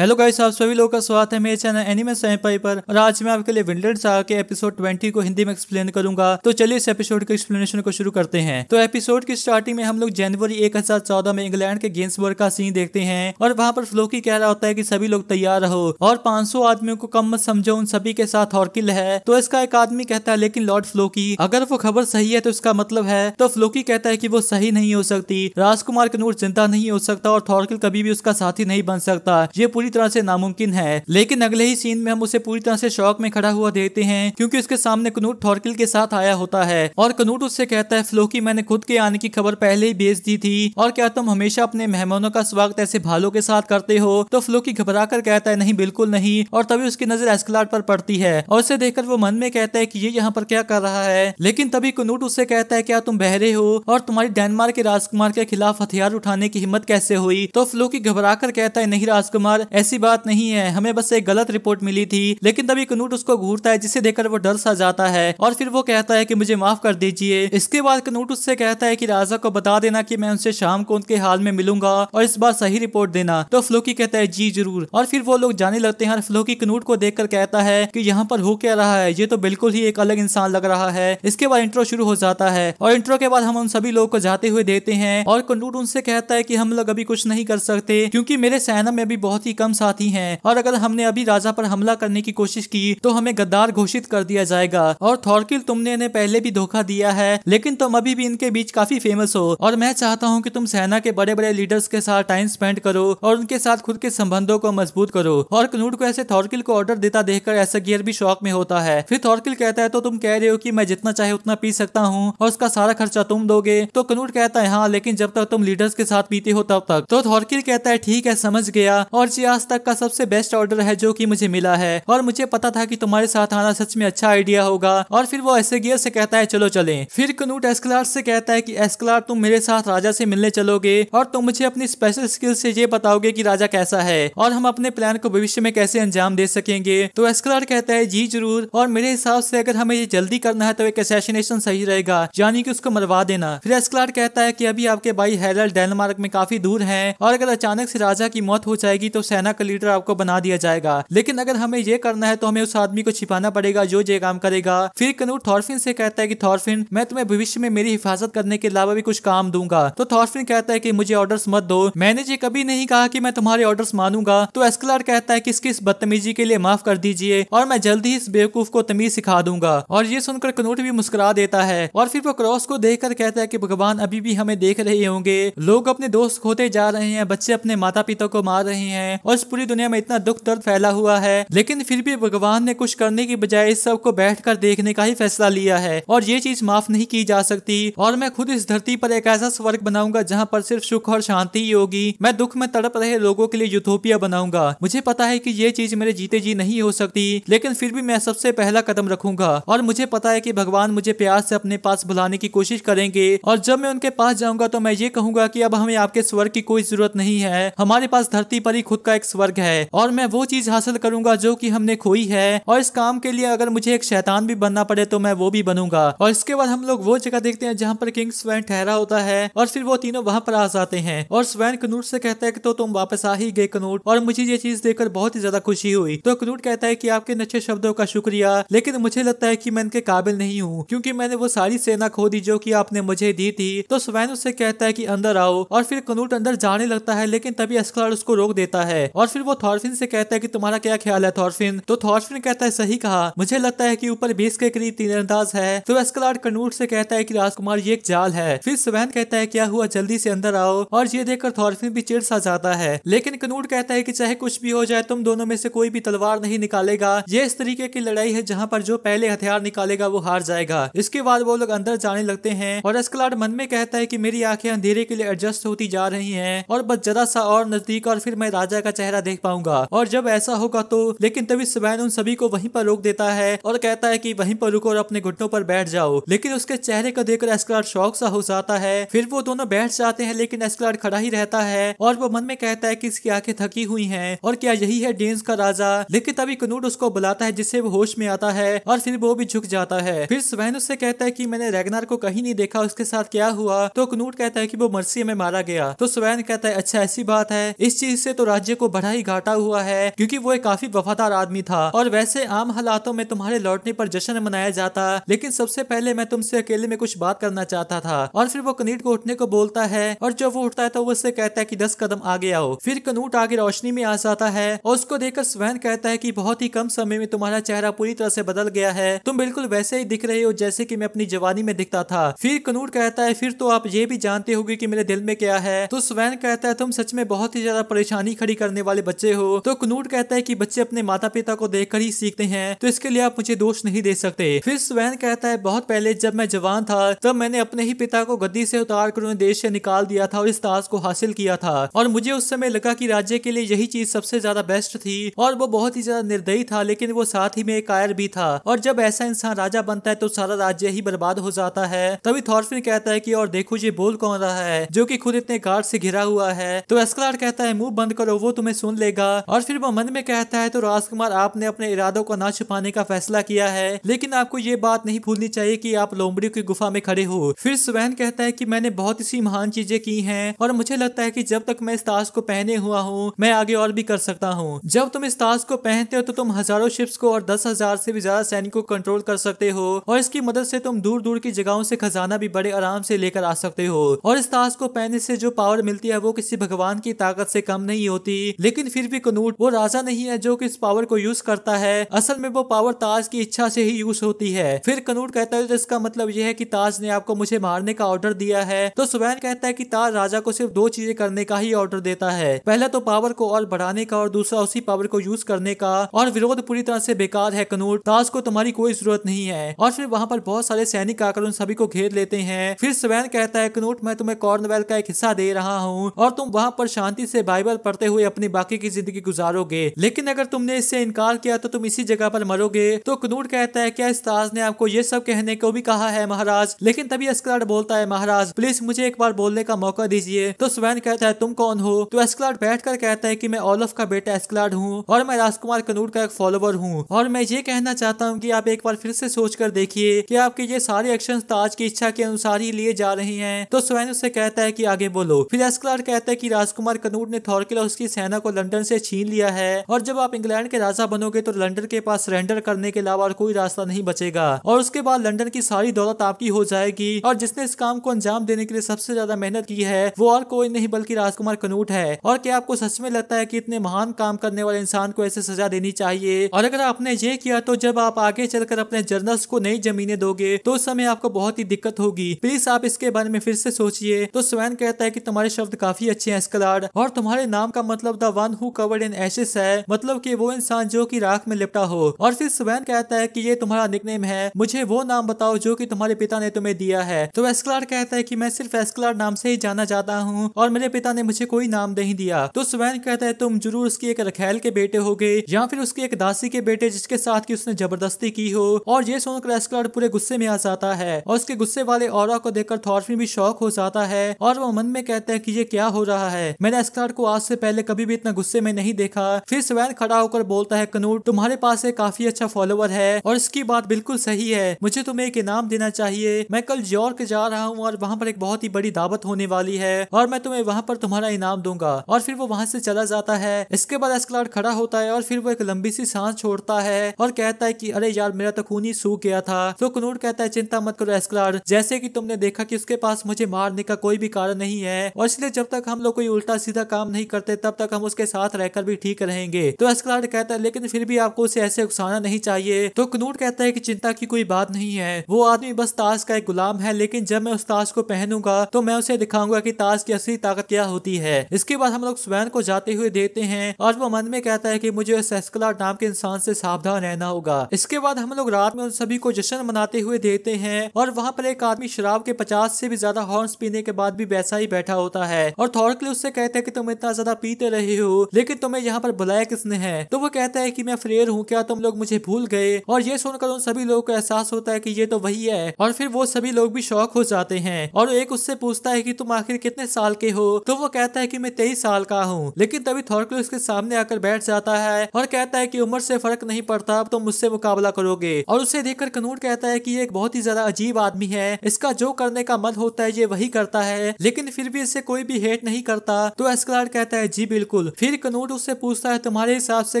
Hello guys, आप सभी लोगों का स्वागत है मेरे चैनल एनिमे सेंपाई पर। और आज मैं आपके लिए विंटर्ड सागा के एपिसोड 20 को हिंदी में एक्सप्लेन करूंगा। तो चलिए इस एपिसोड के एक्सप्लेनेशन को शुरू करते हैं। तो एपिसोड की स्टार्टिंग में हम लोग जनवरी 1014 में इंग्लैंड के गेंसबर्ग का सीन देखते हैं और वहां पर फ्लोकी कह रहा होता है कि सभी लोग तैयार रहो और 500 आदमियों को कम मत समझो, उन सभी के साथ हॉर्किल है। तो इसका एक आदमी कहता है लेकिन लॉर्ड फ्लोकी, अगर वो खबर सही है तो इसका मतलब है। तो फ्लोकी कहता है कि वो सही नहीं हो सकती, राजकुमार कनूर जिंदा नहीं हो सकता और थॉर्किल कभी भी उसका साथी नहीं बन सकता, ये पूरी तरह से नामुमकिन है। लेकिन अगले ही सीन में हम उसे पूरी तरह से शॉक में खड़ा हुआ देखते हैं क्योंकि उसके सामने कनूट थॉर्किल के साथ आया होता है और कनूट उससे कहता है फ्लोकी, मैंने खुद के आने की खबर पहले ही भेज दी थी और क्या तुम हमेशा अपने मेहमानों का स्वागत ऐसे भालों के साथ करते हो? तो फ्लोकी घबरा कर कहता है नहीं, बिल्कुल नहीं। और तभी उसकी नजर एस्कलाड पर पड़ती है और उसे देखकर वो मन में कहता है कि ये यहाँ पर क्या कर रहा है। लेकिन तभी कनूट उससे कहता है क्या तुम बहरे हो और तुम्हारी डेनमार्क के राजकुमार के खिलाफ हथियार उठाने की हिम्मत कैसे हुई? तो फ्लोकी घबरा कर कहता है नहीं राजकुमार, ऐसी बात नहीं है, हमें बस एक गलत रिपोर्ट मिली थी। लेकिन तभी कनूट उसको घूरता है जिसे देखकर वो डर सा जाता है और फिर वो कहता है कि मुझे माफ कर दीजिए। इसके बाद कनूट उससे कहता है कि राजा को बता देना कि मैं उनसे शाम को उनके हाल में मिलूंगा और इस बार सही रिपोर्ट देना। तो फ्लोकी कहता है जी जरूर। और फिर वो लोग जाने लगते हैं और फ्लोकी कनूट को देखकर कहता है कि यहाँ पर हो क्या रहा है, ये तो बिल्कुल ही एक अलग इंसान लग रहा है। इसके बाद इंट्रो शुरू हो जाता है और इंट्रो के बाद हम उन सभी लोगों को जाते हुए देखते हैं और कनूट उनसे कहता है कि हम लोग अभी कुछ नहीं कर सकते क्योंकि मेरे सेना में अभी बहुत ही कम साथी हैं और अगर हमने अभी राजा पर हमला करने की कोशिश की तो हमें गद्दार घोषित कर दिया जाएगा। और थॉर्किल, तुमने इन्हें पहले भी धोखा दिया है लेकिन तुम अभी भी इनके बीच काफी फेमस हो और मैं चाहता हूँ कि तुम सेना के बड़े बड़े लीडर्स के साथ टाइम स्पेंड करो और उनके साथ खुद के संबंधों को मजबूत करो। और कनूट को ऐसे थॉर्किल को ऑर्डर देता देखकर एसगियर भी शौक में होता है। फिर थॉर्किल कहता है तो तुम कह रहे हो कि मैं जितना चाहे उतना पी सकता हूँ और उसका सारा खर्चा तुम दोगे? तो कनूट कहता है हाँ, लेकिन जब तक तुम लीडर्स के साथ पीते हो तब तक। तो थॉर्किल कहता है ठीक है, समझ गया, और ये आज तक का सबसे बेस्ट ऑर्डर है जो कि मुझे मिला है और मुझे पता था कि तुम्हारे साथ आना सच में अच्छा आइडिया होगा। और फिर वो एसगियर से कहता है चलो चलें। फिर कनूट एस्कलार से कहता है कि एस्कलार, तुम मेरे साथ राजा से मिलने चलोगे और तुम मुझे अपनी स्पेशल स्किल से ये बताओगे कि राजा कैसा है और हम अपने प्लान को भविष्य में कैसे अंजाम दे सकेंगे। तो एस्कलार कहता है जी जरूर, और मेरे हिसाब से अगर हमें ये जल्दी करना है तो एक असैसिनेशन सही रहेगा, यानी कि उसको मरवा देना। फिर एस्कलार कहता है कि अभी आपके भाई हेरल्ड डेनमार्क में काफी दूर हैं और अगर अचानक से राजा की मौत हो जाएगी तो सेना का लीडर आपको बना दिया जाएगा, लेकिन अगर हमें ये करना है तो हमें उस आदमी को छिपाना पड़ेगा जो ये काम करेगा। फिर कनूट थॉर्फिन से कहता है कि थॉर्फिन, मैं तुम्हें भविष्य में मेरी हिफाजत करने के अलावा भी कुछ काम दूंगा। तो थॉर्फिन कहता है कि मुझे ऑर्डर्स मत दो, मैंने ये कभी नहीं कहा कि मैं तुम्हारे ऑर्डर्स मानूंगा। तो एस्कलार कहता है कि इसकी इस बदतमीजी के लिए माफ कर दीजिए और मैं जल्दी ही इस बेवकूफ को तमीज सिखा दूंगा। और ये सुनकर कनूट भी मुस्कुरा देता है और फिर वो क्रॉस को देखकर कहता है कि भगवान अभी भी हमें देख रहे होंगे, लोग अपने दोस्त खोते जा रहे हैं, बच्चे अपने माता पिता को मार रहे हैं और इस पूरी दुनिया में इतना दुख दर्द फैला हुआ है, लेकिन फिर भी भगवान ने कुछ करने की बजाय इस सब को बैठकर देखने का ही फैसला लिया है और ये चीज माफ नहीं की जा सकती। और मैं खुद इस धरती पर एक ऐसा स्वर्ग बनाऊंगा जहाँ पर सिर्फ सुख और शांति ही होगी। मैं दुख में तड़प रहे लोगों के लिए यूटोपिया बनाऊंगा। मुझे पता है कि ये चीज मेरे जीते जी नहीं हो सकती, लेकिन फिर भी मैं सबसे पहला कदम रखूंगा और मुझे पता है कि भगवान मुझे प्यार से अपने पास बुलाने की कोशिश करेंगे और जब मैं उनके पास जाऊंगा तो मैं ये कहूंगा कि अब हमें आपके स्वर्ग की कोई जरूरत नहीं है, हमारे पास धरती पर ही खुद का एक स्वर्ग है और मैं वो चीज हासिल करूंगा जो कि हमने खोई है और इस काम के लिए अगर मुझे एक शैतान भी बनना पड़े तो मैं वो भी बनूंगा। और इसके बाद हम लोग वो जगह देखते हैं जहाँ पर किंग स्वैन ठहरा होता है और फिर वो तीनों वहां पर आ जाते हैं और स्वैन कनूट से कहता है कि तो तुम वापस आ ही गए कनूट, और मुझे ये चीज देखकर बहुत ही ज्यादा खुशी हुई। तो कनूट कहता है कि आपके अच्छे शब्दों का शुक्रिया, लेकिन मुझे लगता है कि मैं इनके काबिल नहीं हूँ क्योंकि मैंने वो सारी सेना खो दी जो कि आपने मुझे दी थी। तो स्वैन उससे कहता है कि अंदर आओ और फिर कनूट अंदर जाने लगता है, लेकिन तभी एस्कलार उसको रोक देता है और फिर वो थॉर्फिन से कहता है कि तुम्हारा क्या ख्याल है थॉर्फिन? तो थॉर्फिन कहता है सही कहा, मुझे लगता है कि ऊपर 20 के करीब तीरंदाज है। तो एस्कलार कनूट से कहता है कि राजकुमार ये एक जाल है। फिर स्वैन कहता है क्या हुआ, जल्दी से अंदर आओ, और ये देखकर थॉर्फिन भी चिढ़ सा जाता है, लेकिन कनूट कहता है कि चाहे कुछ भी हो जाए तुम दोनों में से कोई भी तलवार नहीं निकालेगा, ये इस तरीके की लड़ाई है जहाँ पर जो पहले हथियार निकालेगा वो हार जाएगा। इसके बाद वो लोग अंदर जाने लगते हैं और एस्कलार मन में कहता है कि मेरी आंखें अंधेरे के लिए एडजस्ट होती जा रही हैं और बस जरा सा और नजदीक और फिर मैं राजा का चेहरा देख पाऊंगा और जब ऐसा होगा तो। लेकिन तभी स्वैन उन सभी को वहीं पर रोक देता है और कहता है कि वहीं पर रुको और अपने घुटनों पर बैठ जाओ, लेकिन उसके चेहरे को देखकर एस्कलार शौक सा हो जाता है। फिर वो दोनों बैठ जाते हैं लेकिन एस्कलार खड़ा ही रहता है और वो मन में कहता है कि इसकी आंखें थकी हुई हैं और क्या यही है डेन्स का राजा। लेकिन तभी कनूट उसको बुलाता है जिससे वो होश में आता है और फिर वो भी झुक जाता है। फिर स्वैन उससे कहता है कि मैंने रैगनार को कहीं नहीं देखा, उसके साथ क्या हुआ? तो कनूट कहता है कि वो मर्सी में मारा गया। तो स्वैन कहता है अच्छा ऐसी बात है, इस चीज से तो राज्य को बड़ा ही घाटा हुआ है क्योंकि वो एक काफी वफादार आदमी था और वैसे आम हालातों में तुम्हारे लौटने पर जश्न मनाया जाता, लेकिन सबसे पहले मैं तुमसे अकेले में कुछ बात करना चाहता था। और फिर वो कनूट को उठने को बोलता है और जब वो उठता है तो वो उससे कहता है कि 10 कदम आगे आओ। फिर कनूट आगे रोशनी में आ जाता है और उसको देखकर स्वैन कहता है कि बहुत ही कम समय में तुम्हारा चेहरा पूरी तरह से बदल गया है, तुम बिल्कुल वैसे ही दिख रहे हो जैसे कि मैं अपनी जवानी में दिखता था। फिर कनूट कहता है फिर तो आप ये भी जानते होगे कि मेरे दिल में क्या है। तो स्वैन कहता है तुम सच में बहुत ही ज्यादा परेशानी खड़ी करने वाले बच्चे हो। तो कनूट कहता है कि बच्चे अपने माता पिता को देखकर ही सीखते हैं, तो इसके लिए आप मुझे दोष नहीं दे सकते। फिर स्वैन कहता है बहुत पहले जब मैं जवान था तब मैंने अपने ही पिता को गद्दी से उतार कर उन्हें देश से निकाल दिया था और इस ताज को हासिल किया था और मुझे उस समय लगा कि राज्य के लिए यही चीज सबसे ज्यादा बेस्ट थी और वो बहुत ही ज्यादा निर्दयी था, लेकिन वो साथ ही में एक कायर भी था और जब ऐसा इंसान राजा बनता है तो सारा राज्य ही बर्बाद हो जाता है। तभी थॉरफिन कहता है कि और देखो ये बोल कौन रहा है जो कि खुद इतने गार्ड से घिरा हुआ है। तो एस्कलार्ड कहता है मुंह बंद करो, वो तुम्हें सुन लेगा। और फिर वो मन में कहता है तो राजकुमार आपने अपने इरादों को ना छुपाने का फैसला किया है, लेकिन आपको ये बात नहीं भूलनी चाहिए कि आप लोमड़ियों की गुफा में खड़े हो। फिर स्वैन कहता है कि मैंने बहुत सी महान चीजें की हैं और मुझे लगता है कि जब तक मैं इस ताज को पहने हुआ हूँ मैं आगे और भी कर सकता हूँ। जब तुम इस ताज को पहनते हो तो तुम हजारों शिप्स को और 10,000 से भी ज्यादा सैनिकों को कंट्रोल कर सकते हो और इसकी मदद से तुम दूर दूर की जगहों से खजाना भी बड़े आराम से लेकर आ सकते हो। और इस ताज को पहनने से जो पावर मिलती है वो किसी भगवान की ताकत से कम नहीं होती, लेकिन फिर भी कनूट वो राजा नहीं है जो कि इस पावर को यूज करता है, असल में वो पावर ताज की इच्छा से ही यूज होती है। फिर कनूट कहता है तो इसका मतलब यह है कि ताज ने आपको मुझे मारने का ऑर्डर दिया है। तो स्वैन कहता है कि ताज राजा को सिर्फ 2 चीजें करने का ही ऑर्डर देता है, पहला तो पावर को और बढ़ाने का और दूसरा उसी पावर को यूज करने का। और विरोध पूरी तरह से बेकार है कनूट, ताज को तुम्हारी कोई जरूरत नहीं है। और फिर वहां पर बहुत सारे सैनिक आकर उन सभी को घेर लेते हैं। फिर स्वैन कहता है कनूट मैं तुम्हें कॉर्नवेल का एक हिस्सा दे रहा हूँ और तुम वहाँ पर शांति से बाइबल पढ़ते हुए अपनी बाकी की जिंदगी गुजारोगे, लेकिन अगर तुमने इससे इनकार किया तो तुम इसी जगह पर मरोगे। तो कनूट कहता है क्या इस ताज ने आपको ये सब कहने को भी कहा है महाराज? लेकिन तभी एस्कलार्ड बोलता है महाराज प्लीज मुझे एक बार बोलने का मौका दीजिए। तो स्वैन कहता है तुम कौन हो? तो एस्कलार्ड बैठकर कहता है कि मैं ओलफ का बेटा एस्कलार्ड हूँ और मैं राजकुमार कनूट का एक फॉलोवर हूँ और मैं ये कहना चाहता हूँ कि आप एक बार फिर से सोच कर देखिए कि आपके ये सारे एक्शन ताज की इच्छा के अनुसार ही लिए जा रहे हैं। तो स्वैन उससे कहता है कि आगे बोलो। फिर एस्कलार्ड कहता है कि राजकुमार कनूट ने थॉरकिल और उसकी सेना को लंदन से छीन लिया है और जब आप इंग्लैंड के राजा बनोगे तो लंदन के पास सरेंडर करने के अलावा और कोई रास्ता नहीं बचेगा और उसके बाद लंदन की सारी दौलत आपकी हो जाएगी और जिसने इस काम को अंजाम देने के लिए सबसे ज्यादा मेहनत की है वो और कोई नहीं बल्कि राजकुमार कनूट है। और क्या आपको सच में लगता है कि इतने महान काम करने वाले इंसान को ऐसे सजा देनी चाहिए? और अगर आपने ये किया तो जब आप आगे चलकर अपने जर्नल्स को नई जमीनें दोगे तो उस समय आपको बहुत ही दिक्कत होगी, प्लीज आप इसके बारे में फिर से सोचिए। तो स्वैन कहता है कि तुम्हारे शब्द काफी अच्छे हैं एस्कलार्ड और तुम्हारे नाम का मतलब the one who covered in ashes है, मतलब कि वो इंसान जो कि राख में लिपटा हो। और फिर स्वैन कहता है कि ये तुम्हारा निकनेम है, मुझे वो नाम बताओ जो कि तुम्हारे पिता ने तुम्हें दिया है। तो एस्कलार्ड कहता है कि मैं सिर्फ एस्कलार्ड नाम से ही जाना जाता हूँ और मेरे पिता ने मुझे कोई नाम नहीं दिया। तो स्वैन कहता है तुम जरूर उसकी एक रखेल के बेटे होगे या फिर उसकी एक दासी के बेटे जिसके साथ की उसने जबरदस्ती की हो। और ये सुनकर एस्कलार्ड पूरे गुस्से में आ जाता है और उसके गुस्से वाले ऑरा को देखकर थॉरफिन भी शौक हो जाता है और वो मन में कहता है कि ये क्या हो रहा है, मैंने एस्कलार्ड को आज से पहले कभी भी इतना गुस्से में नहीं देखा। फिर स्वैन खड़ा होकर बोलता है कनूट तुम्हारे पास एक काफी अच्छा फॉलोवर है और इसकी बात बिल्कुल सही है, मुझे तुम्हें एक इनाम देना चाहिए। मैं कल यॉर्क जा रहा हूँ और वहाँ पर एक बहुत ही बड़ी दावत होने वाली है और मैं तुम्हें वहाँ पर तुम्हारा इनाम दूंगा। और फिर वो वहाँ से चला जाता है। इसके बाद एस्कलार्ड खड़ा होता है और फिर वो एक लंबी सी सांस छोड़ता है और कहता है कि अरे यार मेरा तो खून ही सूख गया था। तो कनूट कहता है चिंता मत करो एस्कलार्ड, जैसे कि तुमने देखा कि उसके पास मुझे मारने का कोई भी कारण नहीं है और इसलिए जब तक हम लोग कोई उल्टा सीधा काम नहीं करते तब तक हम उसके साथ रहकर भी ठीक रहेंगे। तो एस्कलार्ड कहता है लेकिन फिर भी आपको उसे ऐसे उकसाना नहीं चाहिए। तो कनूट कहता है कि चिंता की कोई बात नहीं है, वो आदमी बस ताज का एक गुलाम है, लेकिन जब मैं उस ताज को पहनूंगा तो मैं उसे दिखाऊंगा कि ताज की असली ताकत क्या होती है। इसके बाद हम लोग स्वैन को जाते हुए देखते हैं और वो मन में कहता है कि मुझे उस एस्कलार्ड नाम के इंसान से सावधान रहना होगा। इसके बाद हम लोग रात में उन सभी को जश्न मनाते हुए देखते हैं और वहाँ पर एक आदमी शराब के 50 से भी ज्यादा हॉर्न्स पीने के बाद भी वैसा ही बैठा होता है और थॉरकिल उससे कहते हैं कि तुम इतना ज्यादा पीते रहे हो लेकिन तुम्हें यहाँ पर बुलाया किसने है? तो वो कहता है कि मैं फ्रेयर हूँ, क्या तुम लोग मुझे भूल गए? और ये सुनकर उन सभी लोगों को एहसास होता है कि ये तो वही है और फिर वो सभी लोग भी शौक हो जाते हैं और एक उससे पूछता है कि तुम आखिर कितने साल के हो? तो वो कहता है कि मैं 23 साल का हूँ। लेकिन तभी थॉरकिल उसके सामने आकर बैठ जाता है और कहता है कि उम्र से फर्क नहीं पड़ता, अब तुम मुझसे मुकाबला करोगे। और उसे देखकर कनूट कहता है कि ये एक बहुत ही ज्यादा अजीब आदमी है, इसका जो करने का मन होता है ये वही करता है, लेकिन फिर भी इससे कोई भी हेट नहीं करता। तो एस्कलार्ड कहता है जी बिल्कुल बिल्कुल। फिर कनूट उससे पूछता है तुम्हारे हिसाब से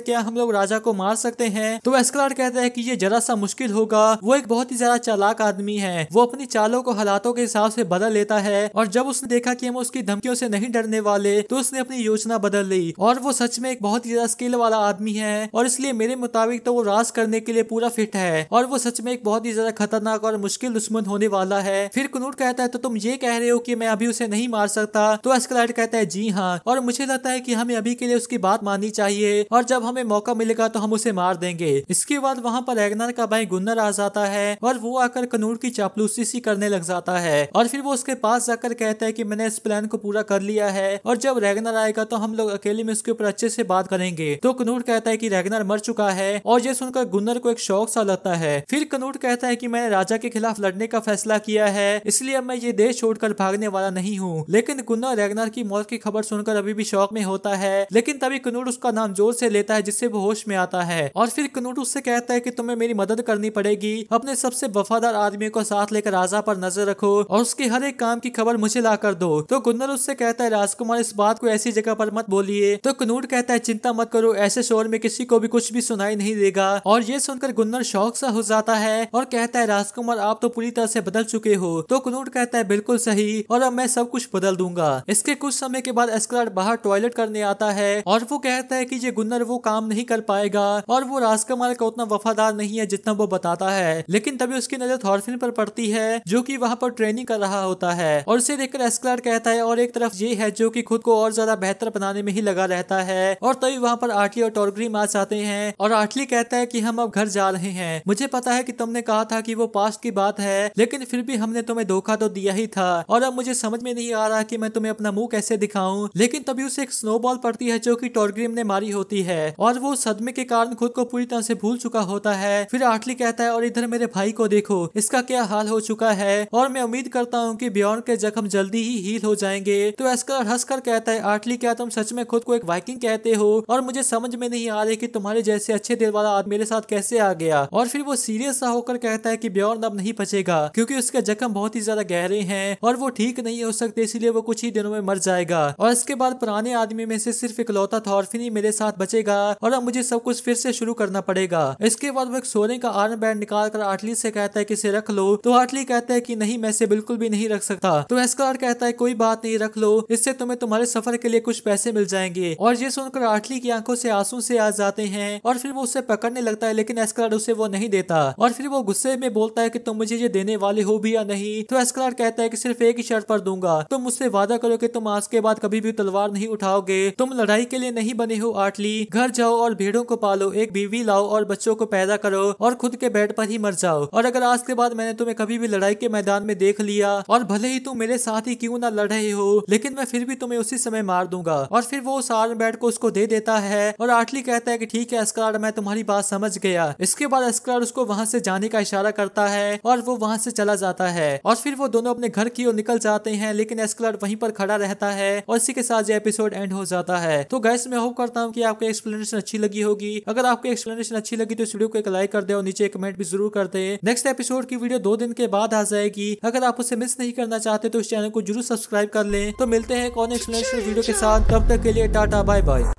क्या हम लोग राजा को मार सकते हैं? तो एस्कलार्ड कहता है कि ये जरा सा मुश्किल होगा। वो एक बहुत ही ज्यादा चालाक आदमी है। वो अपनी चालों को हालातों के हिसाब से बदल लेता है और जब उसने देखा कि हम उसकी धमकियों से नहीं डरने वाले तो उसने अपनी योजना बदल ली। और वो सच में एक बहुत ही ज्यादा स्किल वाला आदमी है और इसलिए मेरे मुताबिक तो वो राज करने के लिए पूरा फिट है और वो सच में एक बहुत ही ज्यादा खतरनाक और मुश्किल दुश्मन होने वाला है। फिर कनूट कहता है तो तुम ये कह रहे हो कि मैं अभी उसे नहीं मार सकता? तो एस्कलार्ड कहता है जी हाँ, और मुझे लगता है कि हमें अभी के लिए उसकी बात माननी चाहिए और जब हमें मौका मिलेगा तो हम उसे मार देंगे। इसके बाद वहाँ पर रैगनार का भाई गुन्नर आ जाता है और वो आकर कनूट की चापलूसी सी करने लग जाता है और फिर वो उसके पास जाकर कहता है कि मैंने इस प्लान को पूरा कर लिया है और जब रैगनार आएगा तो हम लोग अकेले में उसके ऊपर अच्छे से बात करेंगे। तो कनूट कहता है कि रैगनार मर चुका है और ये सुनकर गुन्नर को एक शौक सा लगता है। फिर कनूट कहता है कि मैंने राजा के खिलाफ लड़ने का फैसला किया है, इसलिए अब मैं ये देश छोड़कर भागने वाला नहीं हूँ। लेकिन गुन्नर रैगनार की मौत की खबर सुनकर अभी भी शौक में होता है, लेकिन तभी कनूट उसका नाम जोर से लेता है जिससे वो होश में आता है और फिर कनूट उससे कहता है कि तुम्हें मेरी मदद करनी पड़ेगी। अपने सबसे वफादार आदमी को साथ लेकर राजा पर नजर रखो और उसके हर एक काम की खबर मुझे ला कर दो। तो गुन्नर उससे कहता है राजकुमार इस बात को ऐसी जगह पर मत बोलिए। तो कनूट कहता है चिंता मत करो, ऐसे शोर में किसी को भी कुछ भी सुनाई नहीं देगा। और ये सुनकर गुन्नर शौक सा हो जाता है और कहता है राजकुमार आप तो पूरी तरह से बदल चुके हो। तो कनूट कहता है बिल्कुल सही, और अब मैं सब कुछ बदल दूंगा। इसके कुछ समय के बाद एस्कलार्ड बाहर टॉयलेट करने आता है और वो कहता है कि ये गुन्नर वो काम नहीं कर पाएगा और वो राजकुमार का उतना वफादार नहीं है जितना वो बताता है। लेकिन तभी उसकी नजर थॉरफिन पर पड़ती है जो कि वहाँ पर ट्रेनिंग कर रहा होता है और उसे देखकर एस्कलार्ड कहता है और एक तरफ ये है जो कि खुद को और ज्यादा बेहतर बनाने में ही लगा रहता है। और तभी वहाँ पर आर्टली और टॉरग्रीम आ जाते हैं और आर्टली कहता है कि हम अब घर जा रहे हैं। मुझे पता है कि तुमने कहा था कि वो पास्ट की बात है, लेकिन फिर भी हमने तुम्हें धोखा तो दिया ही था और अब मुझे समझ में नहीं आ रहा कि मैं तुम्हें अपना मुंह कैसे दिखाऊं। लेकिन तभी उसे एक स्नोबॉल पड़ती है जो कि टॉरग्रीम ने मारी होती है और वो सदमे के कारण खुद को पूरी तरह से भूल चुका होता है। फिर आर्टली कहता है और इधर मेरे भाई को देखो, इसका क्या हाल हो चुका है और मैं उम्मीद करता हूँ कि बियॉन्ड के जख्म जल्दी ही हील हो जाएंगे। तो एस्कलार्ड हंसकर कहता है आर्टली क्या तुम सच में खुद को एक वाइकिंग कहते हो? और मुझे समझ में नहीं आ रही कि तुम्हारे जैसे अच्छे दिल वाला आदमी मेरे साथ कैसे आ गया। और फिर वो सीरियस सा होकर कहता है कि बियॉन्ड अब नहीं बचेगा क्योंकि उसके जख्म बहुत ही ज्यादा गहरे हैं और वो ठीक नहीं हो सकते, इसलिए वो कुछ ही दिनों में मर जाएगा। और इसके बाद पुराने आदमी में से सिर्फ इकलौता थॉरफिन ही मेरे साथ बचेगा और अब मुझे सब कुछ फिर से शुरू करना पड़ेगा। इसके बाद वो एक सोने का आर्म बैंड निकाल कर आर्टली से कहता है कि इसे रख लो। तो आर्टली कहता है कि नहीं, मैं इसे बिल्कुल भी नहीं रख सकता। तो एस्कलार्ड कहता है कोई बात नहीं, रख लो, इससे तुम्हें तुम्हारे सफर के लिए कुछ पैसे मिल जाएंगे। और ये सुनकर आर्टली की आंखों से आंसू से आ जाते हैं और फिर वो उसे पकड़ने लगता है, लेकिन एस्कलार्ड उसे वो नहीं देता और फिर वो गुस्से में बोलता है कि तुम मुझे ये देने वाले हो भी या नहीं। तो एस्कलार्ड कहता है कि सिर्फ एक ही शर्त पर दूंगा, तुम मुझसे वादा करो कि तुम आज के बाद कभी भी तलवार नहीं उठाओगे। तुम लड़ाई के लिए नहीं बने हो आर्टली, घर जाओ और भेड़ों को पालो, एक बीवी लाओ और बच्चों को पैदा करो और खुद के बेड पर ही मर जाओ। और अगर आज के बाद मैंने तुम्हें कभी भी लड़ाई के मैदान में देख लिया और भले ही तुम मेरे साथ ही क्यों ना लड़ रहे हो, लेकिन मैं फिर भी तुम्हें उसी समय मार दूंगा। और फिर वो उस आर्म बैंड को उसको दे देता है और आर्टली कहता है कि ठीक है एस्कलार्ड, मैं तुम्हारी बात समझ गया। इसके बाद एस्कलार्ड उसको वहाँ से जाने का इशारा करता है और वो वहाँ से चला जाता है और फिर वो दोनों अपने घर की ओर निकल जाते हैं, लेकिन एस्कलार्ड वहीं पर खड़ा रहता है और इसी के साथ ये एपिसोड एंड हो जाता है। तो गाइस मैं होप करता हूँ कि आपको एक्सप्लेनेशन अच्छी लगी होगी। अगर आपको एक्सप्लेनेशन अच्छी लगी तो इस वीडियो को एक लाइक कर दे और नीचे एक कमेंट भी जरूर कर दे। नेक्स्ट एपिसोड की वीडियो 2 दिन के बाद आ जाएगी। अगर आप उसे मिस नहीं करना चाहते तो इस चैनल को जरूर सब्सक्राइब कर लें। तो मिलते हैं एक और एक्सप्लेनेशन वीडियो के साथ, तब तक के लिए टाटा बाय बाय।